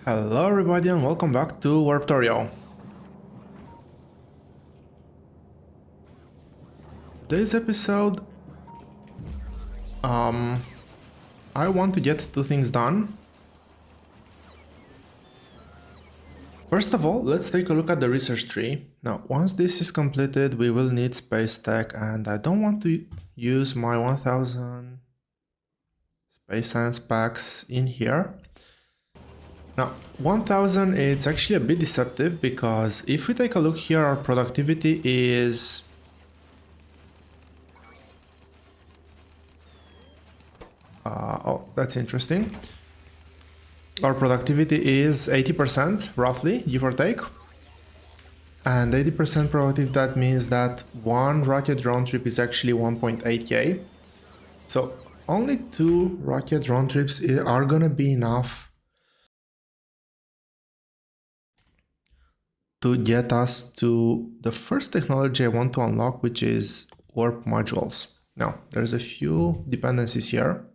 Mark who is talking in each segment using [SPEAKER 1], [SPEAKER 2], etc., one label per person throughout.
[SPEAKER 1] Hello everybody and welcome back to Warptorio. Today's episode, I want to get two things done. First of all, let's take a look at the research tree. Now, once this is completed, we will need space tech, and I don't want to use my 1000 space science packs in here. Now, 1000, it's actually a bit deceptive because if we take a look here, our productivity is oh, that's interesting. Our productivity is 80%, roughly, give or take. And 80% productive, that means that one rocket round trip is actually 1.8k. So only two rocket round trips are gonna be enough to get us to the first technology I want to unlock, which is warp modules. Now, there's a few dependencies here,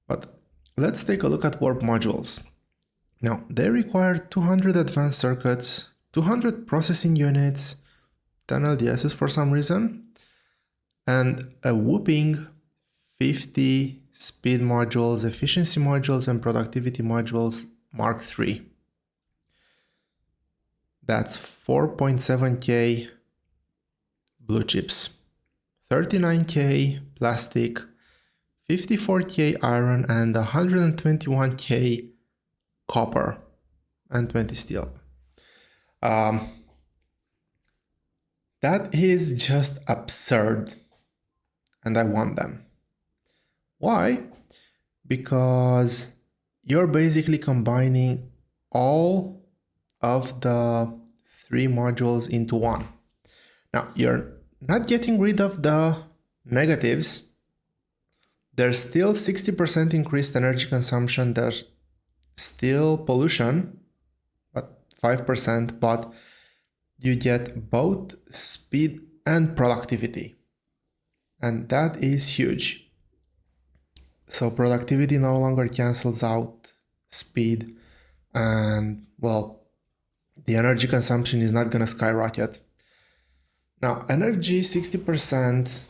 [SPEAKER 1] but let's take a look at warp modules. Now, they require 200 advanced circuits, 200 processing units, 10 LDSs for some reason, and a whooping 50 speed modules, efficiency modules, and productivity modules Mark III. That's 4.7k blue chips, 39k plastic, 54k iron, and 121k copper, and 20 steel. That is just absurd, and I want them. Why? Because you're basically combining all of the three modules into one. Now, you're not getting rid of the negatives. There's still 60% increased energy consumption. There's still pollution, but 5%, but you get both speed and productivity. And that is huge. So productivity no longer cancels out speed, and well, the energy consumption is not gonna skyrocket. Now, energy 60%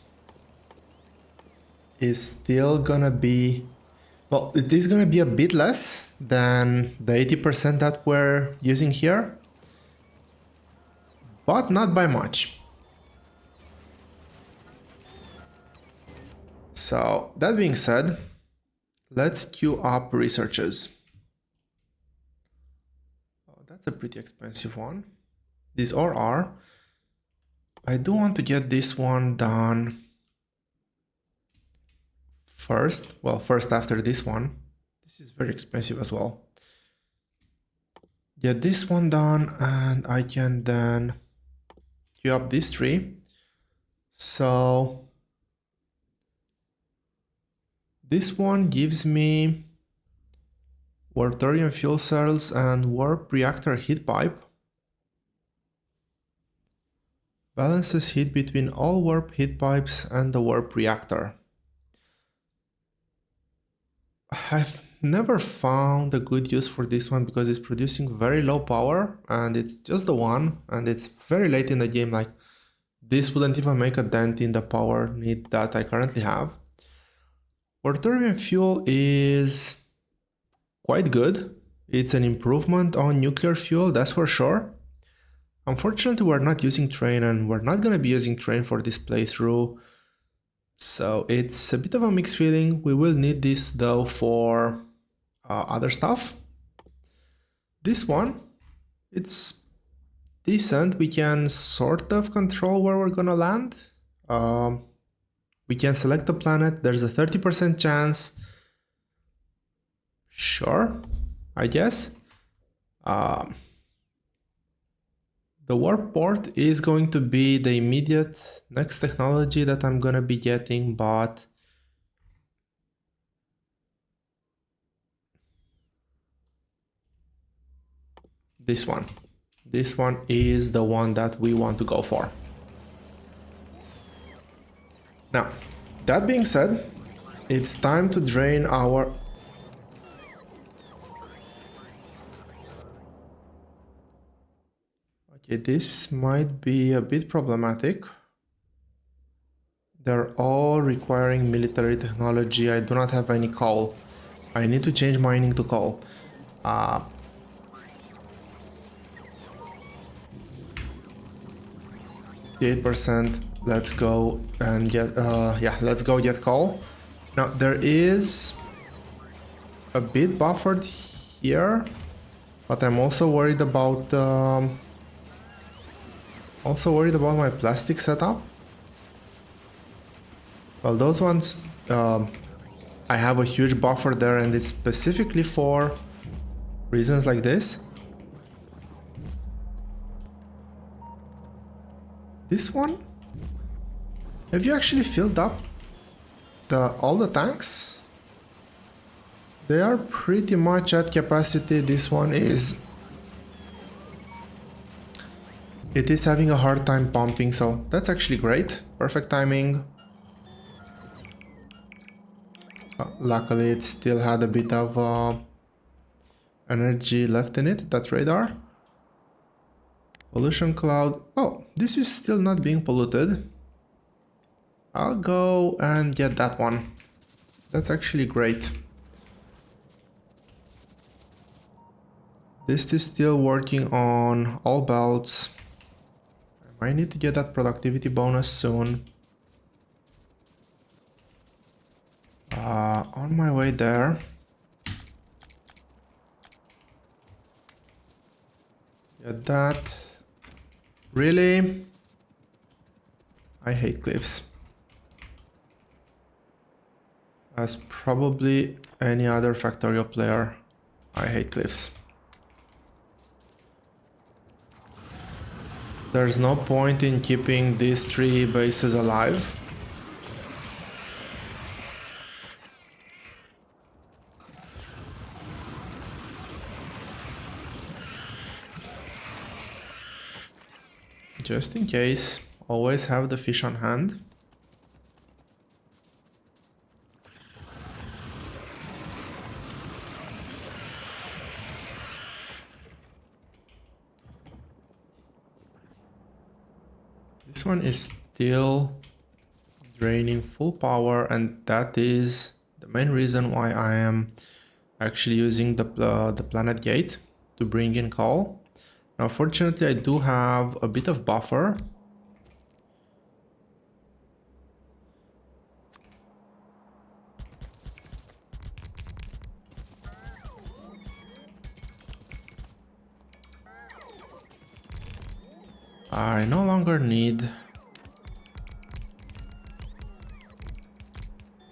[SPEAKER 1] is still gonna be, well, it is gonna be a bit less than the 80% that we're using here, but not by much. So that being said, let's queue up researches. Oh, that's a pretty expensive one. These all are. I do want to get this one done first. Well, first after this one. This is very expensive as well. Get this one done, and I can then queue up this tree. So this one gives me Warptorio fuel cells and warp reactor heat pipe. Balances heat between all warp heat pipes and the warp reactor. I've never found a good use for this one because it's producing very low power and it's just the one, and it's very late in the game. Like, this wouldn't even make a dent in the power need that I currently have. Warptorio fuel is quite good. It's an improvement on nuclear fuel, that's for sure. Unfortunately, we're not using train, and we're not going to be using train for this playthrough. So it's a bit of a mixed feeling. We will need this though for other stuff. This one, it's decent. We can sort of control where we're gonna land. We can select the planet. There's a 30% chance. Sure, I guess. The warp port is going to be the immediate next technology that I'm gonna be getting, but this one is the one that we want to go for. Now, that being said, it's time to drain our... Okay, this might be a bit problematic. They're all requiring military technology. I do not have any coal. I need to change mining to coal. 8%. Let's go and get yeah, let's go get coal. Now there is a bit buffered here, but I'm also worried about my plastic setup. Well, those ones I have a huge buffer there, and it's specifically for reasons like this. This one? Have you actually filled up all the tanks? They are pretty much at capacity. This one is... It is having a hard time pumping, so that's actually great. Perfect timing. Luckily, it still had a bit of energy left in it, that radar. Pollution cloud. Oh, this is still not being polluted. I'll go and get that one. That's actually great. This is still working on all belts. I might need to get that productivity bonus soon. On my way there. Get that. Really? I hate cliffs. As probably any other Factorio player, I hate cliffs. There's no point in keeping these 3 bases alive. Just in case, always have the fish on hand. This one is still draining full power, and that is the main reason why I am actually using the planet gate to bring in coal. Now, fortunately, I do have a bit of buffer. I no longer need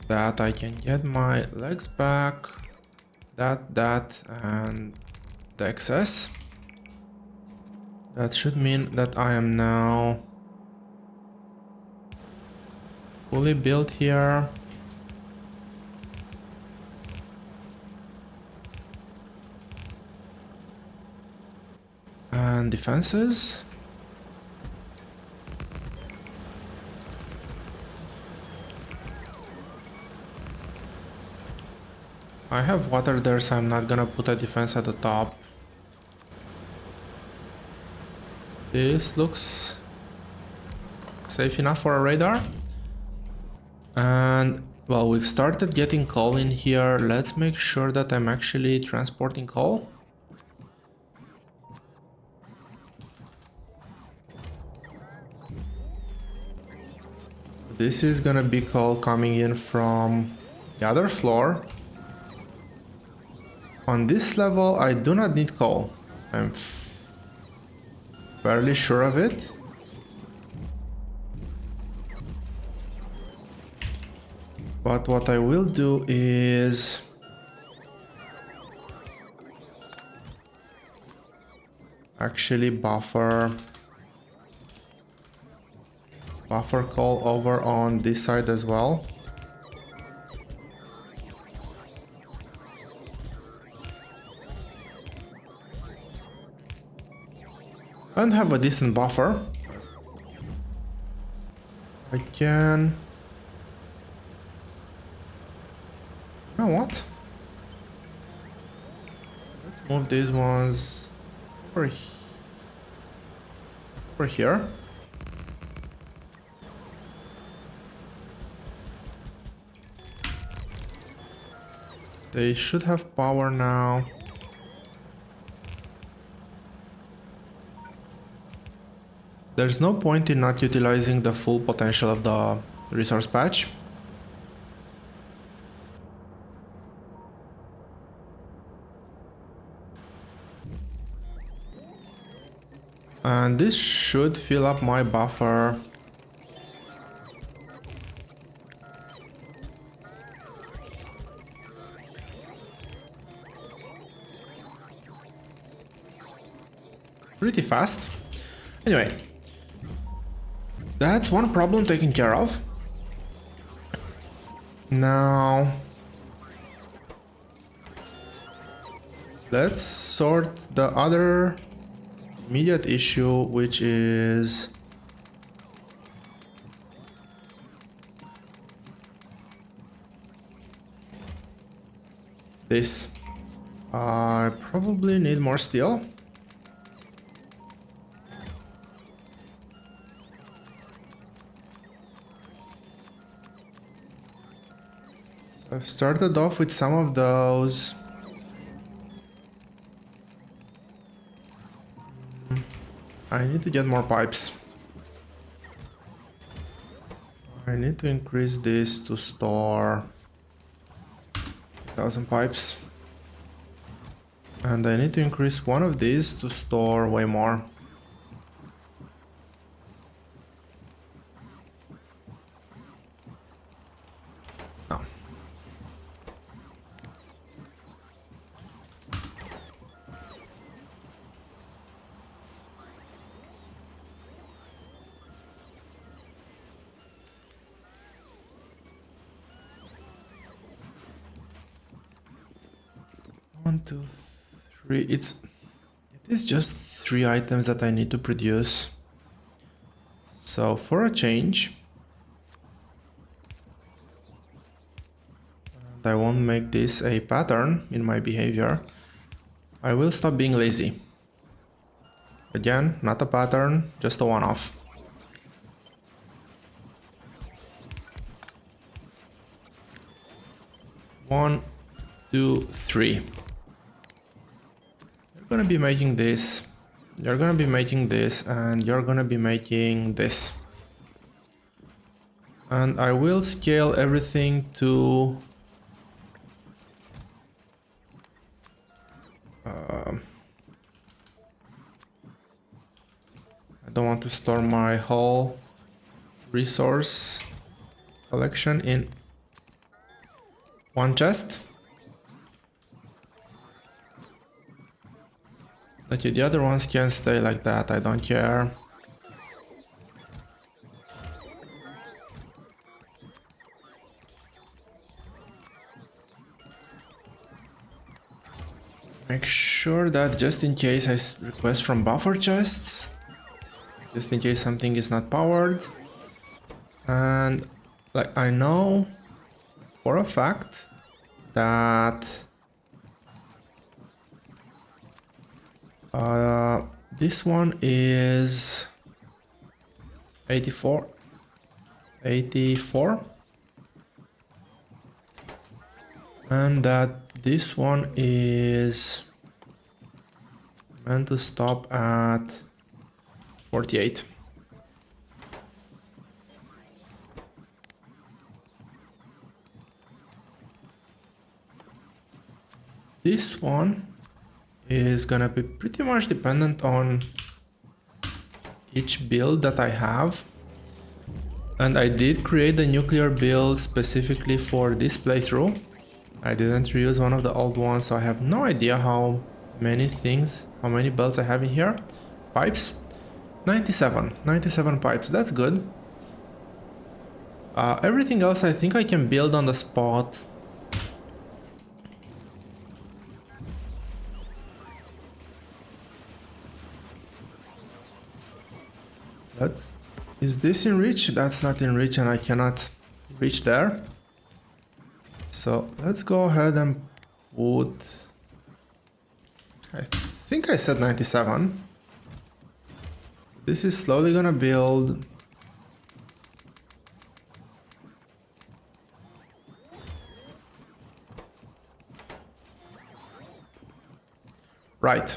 [SPEAKER 1] that. I can get my legs back, that, and the excess. That should mean that I am now fully built here. And defenses. I have water there, so I'm not gonna put a defense at the top. This looks safe enough for a radar. And well, we've started getting coal in here. Let's make sure that I'm actually transporting coal. This is gonna be coal coming in from the other floor. On this level, I do not need coal. I'm fairly sure of it. But what I will do is actually buffer coal over on this side as well. And have a decent buffer. I can... You know what? Let's move these ones over here. over here. They should have power now. There's no point in not utilizing the full potential of the resource patch. And this should fill up my buffer. Pretty fast. Anyway, that's one problem taken care of. Now, let's sort the other immediate issue, which is this. I probably need more steel. So I've started off with some of those. I need to get more pipes. I need to increase this to store 1,000 pipes. And I need to increase one of these to store way more. No. 1, 2, 3. It is just 3 items that I need to produce. So for a change, and I won't make this a pattern in my behavior, I will stop being lazy. Again, not a pattern, just a one-off. One, 2, 3. You're gonna be making this, you're gonna be making this, and you're gonna be making this. And I will scale everything to I don't want to store my whole resource collection in one chest. Okay, the other ones can stay like that, I don't care. Make sure that just in case I request from buffer chests, just in case something is not powered. And like I know for a fact that this one is 84, and that this one is meant to stop at 48. This one is gonna be pretty much dependent on each build that I have. And I did create the nuclear build specifically for this playthrough. I didn't reuse one of the old ones, so I have no idea how many belts I have in here. Pipes, 97 pipes, that's good. Everything else I think I can build on the spot. Is this in reach? That's not in reach and I cannot reach there. So let's go ahead and put, I think I said 97. This is slowly gonna build. Right.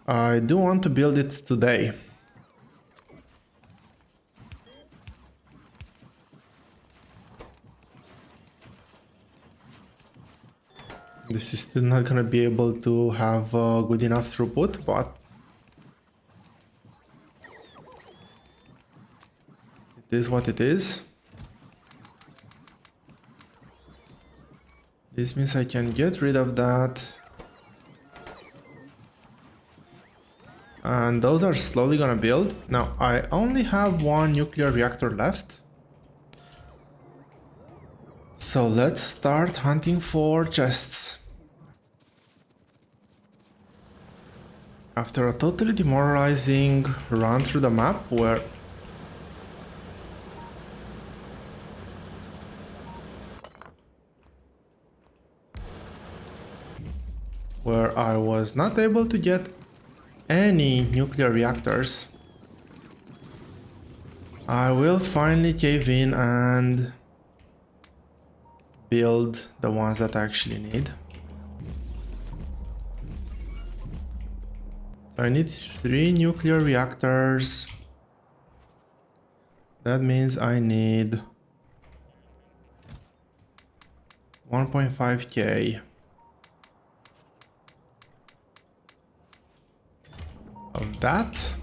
[SPEAKER 1] I do want to build it today. This is still not gonna be able to have good enough throughput, but it is what it is. This means I can get rid of that. And those are slowly gonna build. Now, I only have one nuclear reactor left. So let's start hunting for chests. After a totally demoralizing run through the map where I was not able to get any nuclear reactors, I will finally cave in and build the ones that I actually need. I need 3 nuclear reactors. That means I need 1.5k of that.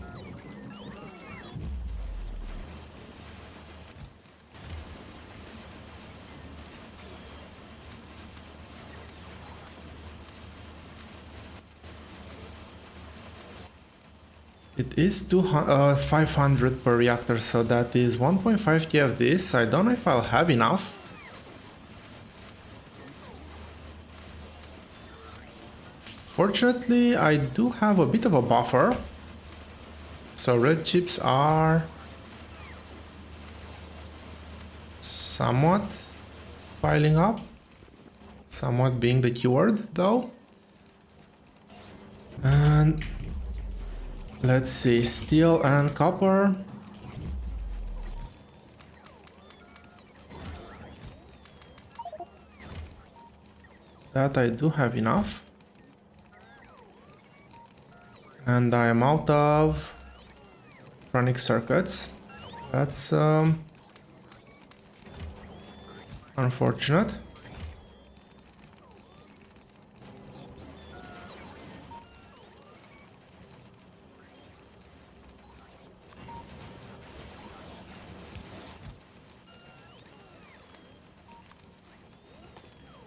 [SPEAKER 1] It is 500 per reactor, so that is 1.5k of this. I don't know if I'll have enough. Fortunately, I do have a bit of a buffer. So red chips are somewhat piling up. Somewhat being the keyword, though. And let's see, steel and copper. That I do have enough. And I am out of chronic circuits. That's unfortunate.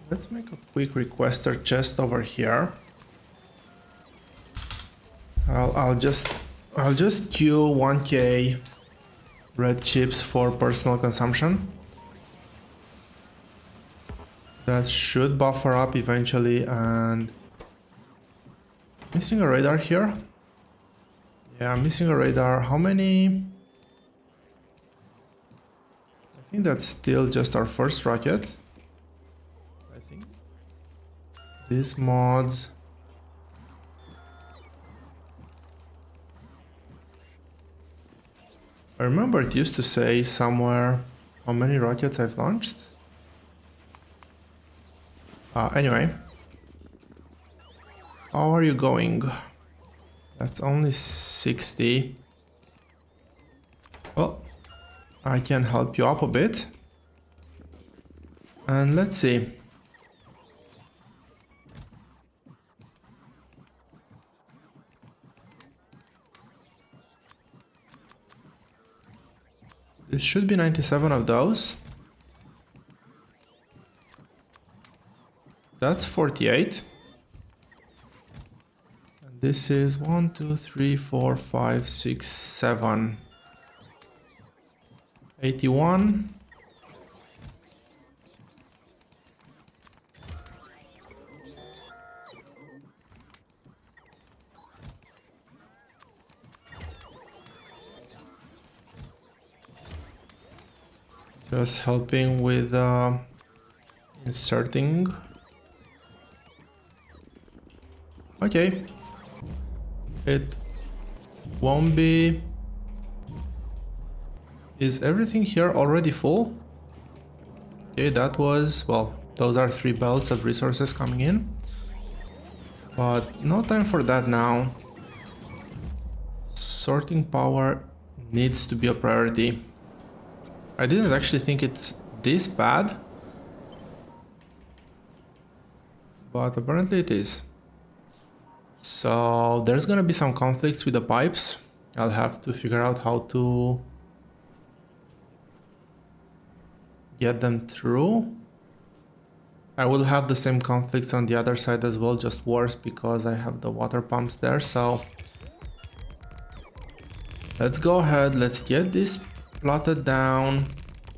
[SPEAKER 1] Let's make a quick requester chest over here. I'll just queue 1k red chips for personal consumption. That should buffer up eventually. And missing a radar here. Yeah, I'm missing a radar. How many? I think that's still just our first rocket. I think these mods. I remember it used to say somewhere how many rockets I've launched. Anyway. How are you going? That's only 60. Well, I can help you up a bit. And let's see. This should be 97 of those. That's 48. And this is 1, 2, 3, 4, 5, 6, 7. 81. Just helping with inserting. Okay. It won't be Is everything here already full? Okay, that was, well, those are 3 belts of resources coming in. But no time for that now. Sorting power needs to be a priority. I didn't actually think it's this bad, but apparently it is. So there's gonna be some conflicts with the pipes. I'll have to figure out how to get them through. I will have the same conflicts on the other side as well, just worse because I have the water pumps there. So let's go ahead, let's get this plotted down.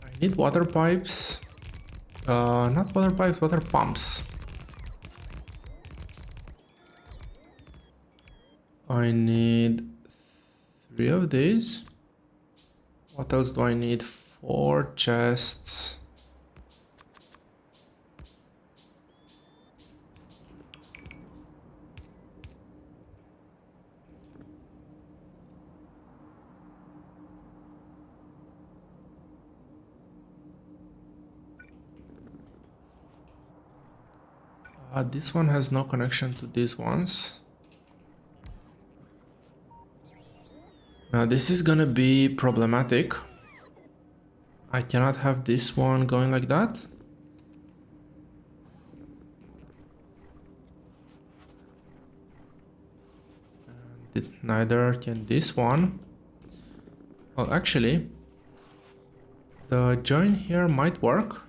[SPEAKER 1] I need water pipes. Not water pipes, water pumps. I need 3 of these. What else do I need? 4 chests. This one has no connection to these ones. Now this is gonna be problematic. I cannot have this one going like that. And neither can this one. Well, actually, the join here might work.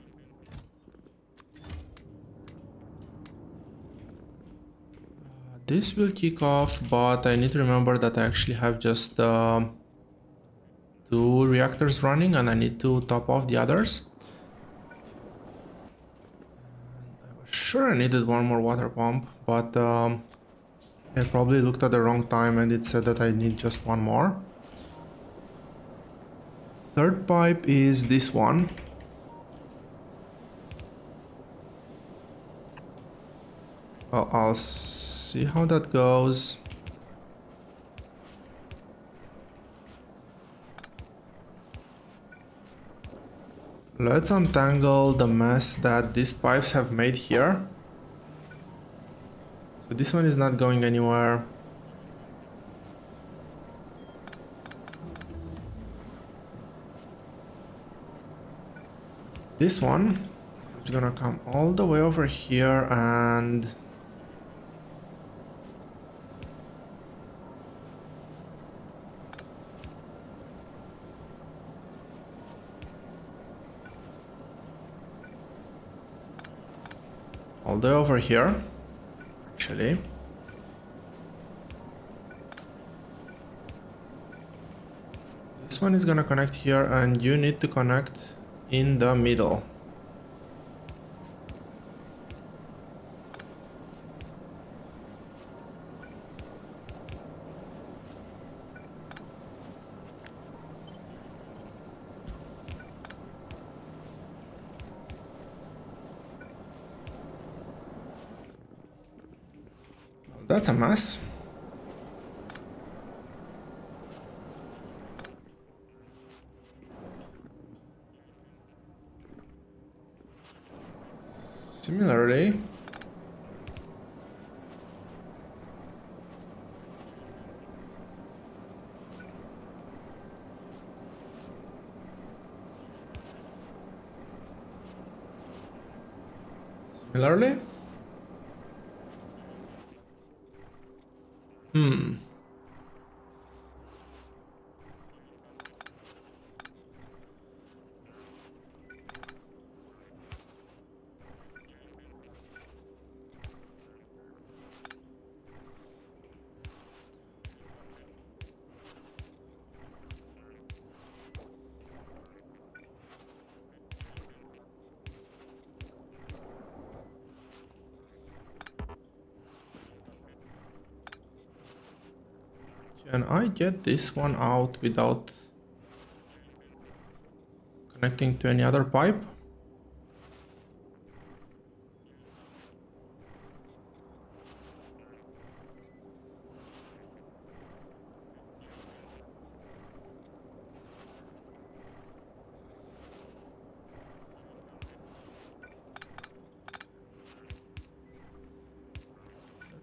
[SPEAKER 1] This will kick off, but I need to remember that I actually have just 2 reactors running and I need to top off the others. I was sure I needed one more water pump, but I probably looked at the wrong time and it said that I need just one more. Third pipe is this one. Well, I'll see how that goes. Let's untangle the mess that these pipes have made here. So this one is not going anywhere. This one is gonna come all the way over here and all the way over here, actually. This one is gonna connect here and you need to connect in the middle. That's a mess. Similarly, similarly. Can I get this one out without connecting to any other pipe?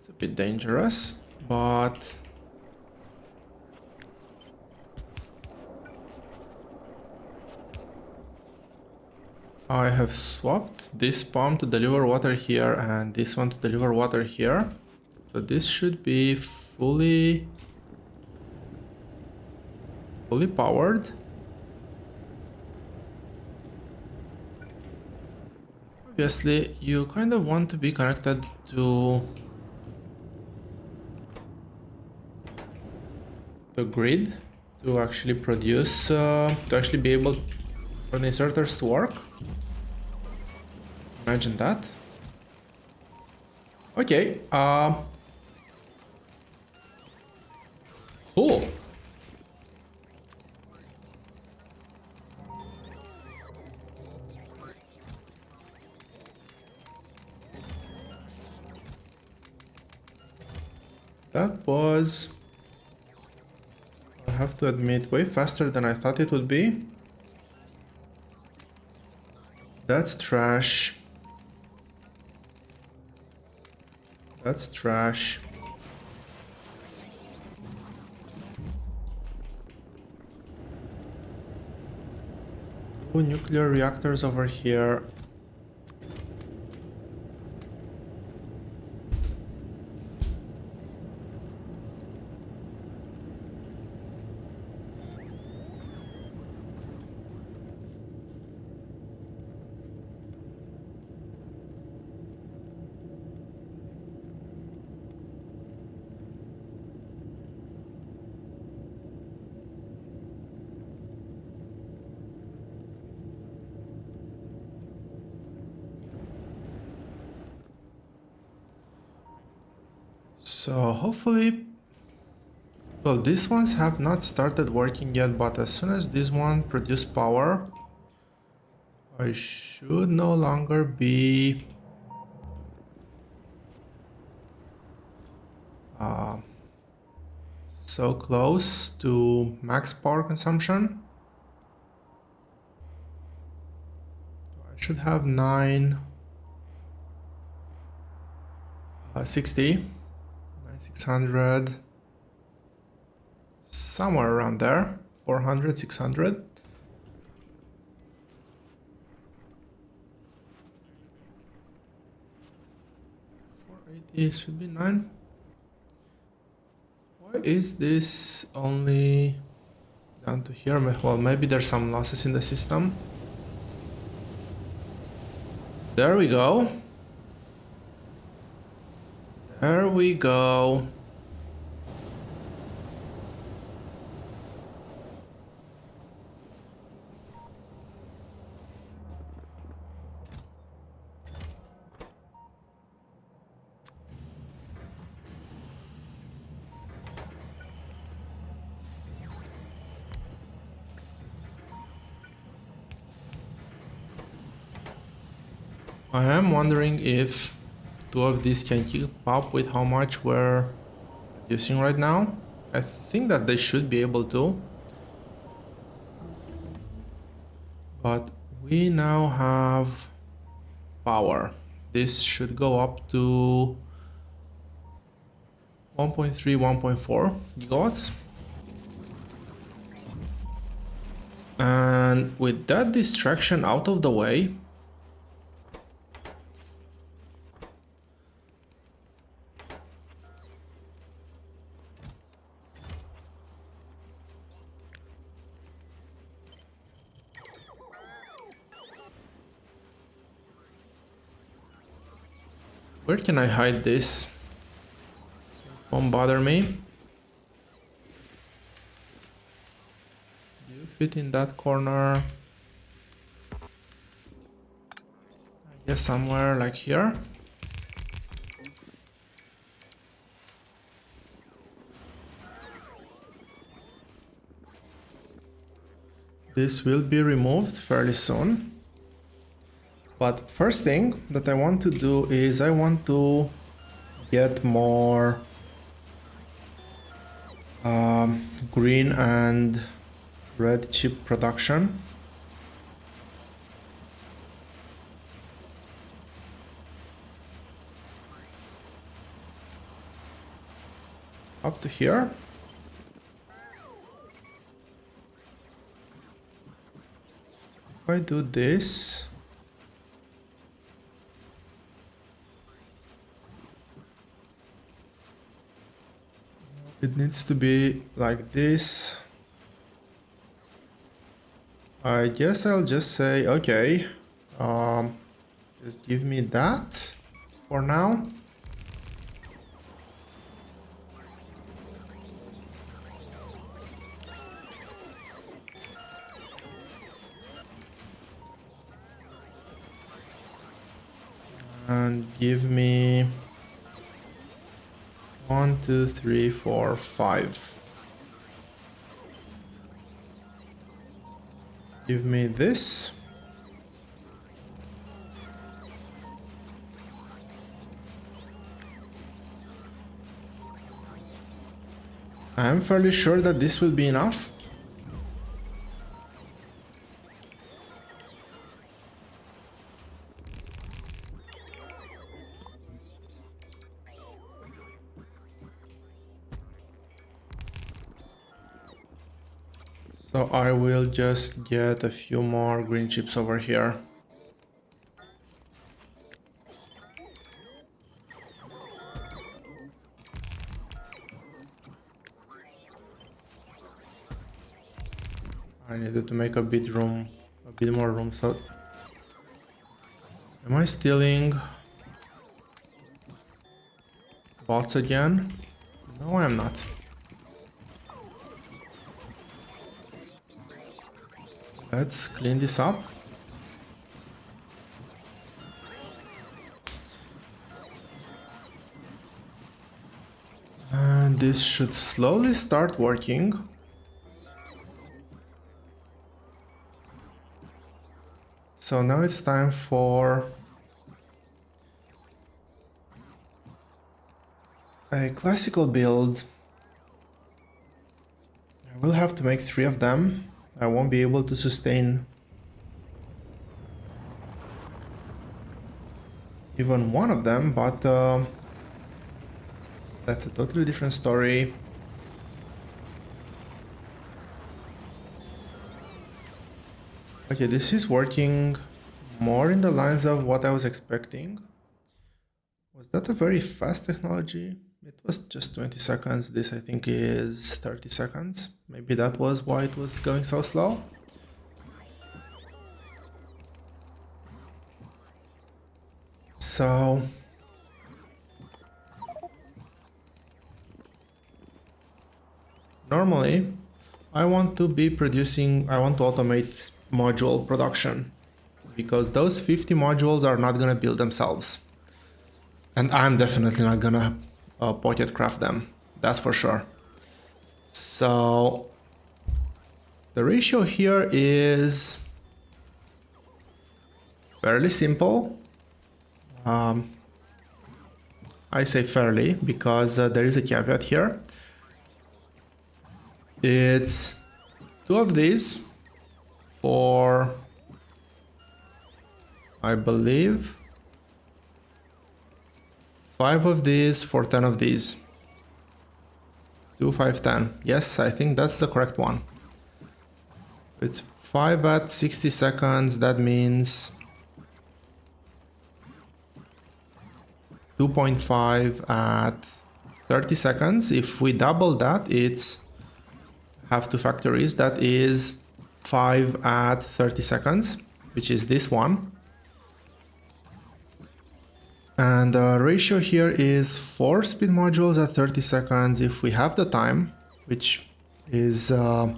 [SPEAKER 1] It's a bit dangerous, but I have swapped this pump to deliver water here and this one to deliver water here. So this should be fully powered. Obviously, you kind of want to be connected to the grid to actually produce, to actually be able for the inserters to work. Imagine that. Okay, cool. That was, I have to admit, way faster than I thought it would be. That's trash. That's trash. Two nuclear reactors over here. So hopefully, well, these ones have not started working yet, but as soon as this one produce power, I should no longer be so close to max power consumption. I should have 960, 9600, somewhere around there, 400, 600. 480 should be 9. Why is this only down to here? Well, maybe there's some losses in the system. There we go. There we go. I am wondering if two of these can keep up with how much we're producing right now. I think that they should be able to. But we now have power. This should go up to 1.3, 1.4 gigawatts. And with that distraction out of the way, where can I hide this? So it won't bother me. Do you fit in that corner? I guess somewhere like here. This will be removed fairly soon. But first thing that I want to do is I want to get more green and red chip production. up to here. If I do this, it needs to be like this. I guess I'll just say, okay, just give me that for now. And give me 1, 2, 3, 4, 5. Give me this. I'm fairly sure that this will be enough. So I will just get a few more green chips over here. I needed to make a bit more room. So am I stealing bots again? No, I am not. Let's clean this up. And this should slowly start working. So now it's time for a classical build. I will have to make 3 of them. I won't be able to sustain even one of them, but that's a totally different story. Okay, this is working more in the lines of what I was expecting. Was that a very fast technology? It was just 20 seconds. This I think is 30 seconds. Maybe that was why it was going so slow. So normally I want to automate module production because those 50 modules are not gonna build themselves. And I'm definitely not gonna pocket craft them, that's for sure. So the ratio here is fairly simple. I say fairly because there is a caveat here. It's 2 of these for, I believe, 5 of these for 10 of these. 2, 5, 10. Yes, I think that's the correct one. It's 5 at 60 seconds, that means 2.5 at 30 seconds. If we double that, it's have 2 factories, that is 5 at 30 seconds, which is this one. And the ratio here is 4 speed modules at 30 seconds if we have the time, which is the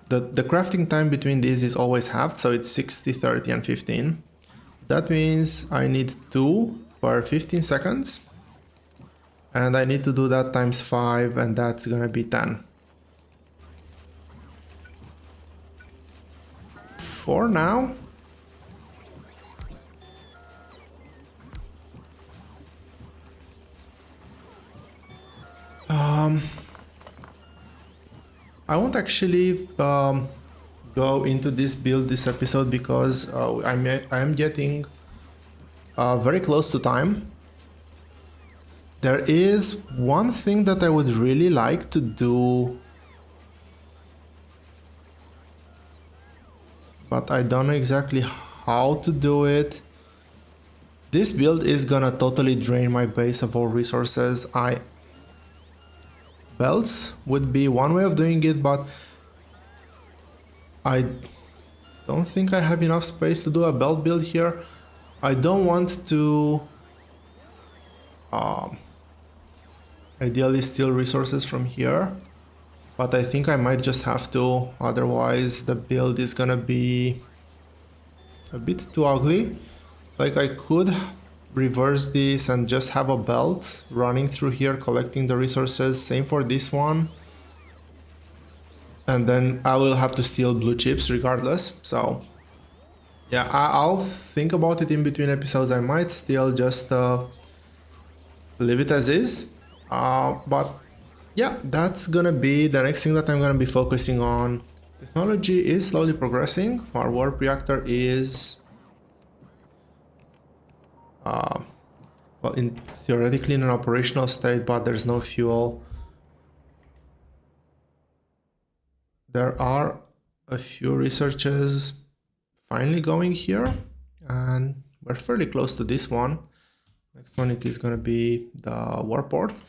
[SPEAKER 1] crafting time between these is always halved, so it's 60, 30 and 15. That means I need 2 per 15 seconds, and I need to do that times 5, and that's gonna be 10. For now, I won't actually go into this build this episode because I am getting very close to time. There is one thing that I would really like to do, but I don't know exactly how to do it. This build is gonna totally drain my base of all resources. Belts would be one way of doing it, but I don't think I have enough space to do a belt build here. I don't want to ideally steal resources from here, but I think I might just have to, otherwise the build is gonna be a bit too ugly. Like I could reverse this and just have a belt running through here collecting the resources, same for this one. And then I will have to steal blue chips regardless, so yeah, I'll think about it in between episodes. I might still just leave it as is, but yeah, that's gonna be the next thing that I'm gonna be focusing on. Technology is slowly progressing. Our warp reactor is well, theoretically in an operational state, but there's no fuel. There are a few researches finally going here, and we're fairly close to this one. Next one, it is gonna be the warport.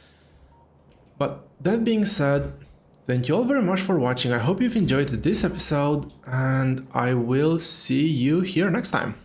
[SPEAKER 1] But that being said, thank you all very much for watching. I hope you've enjoyed this episode, and I will see you here next time.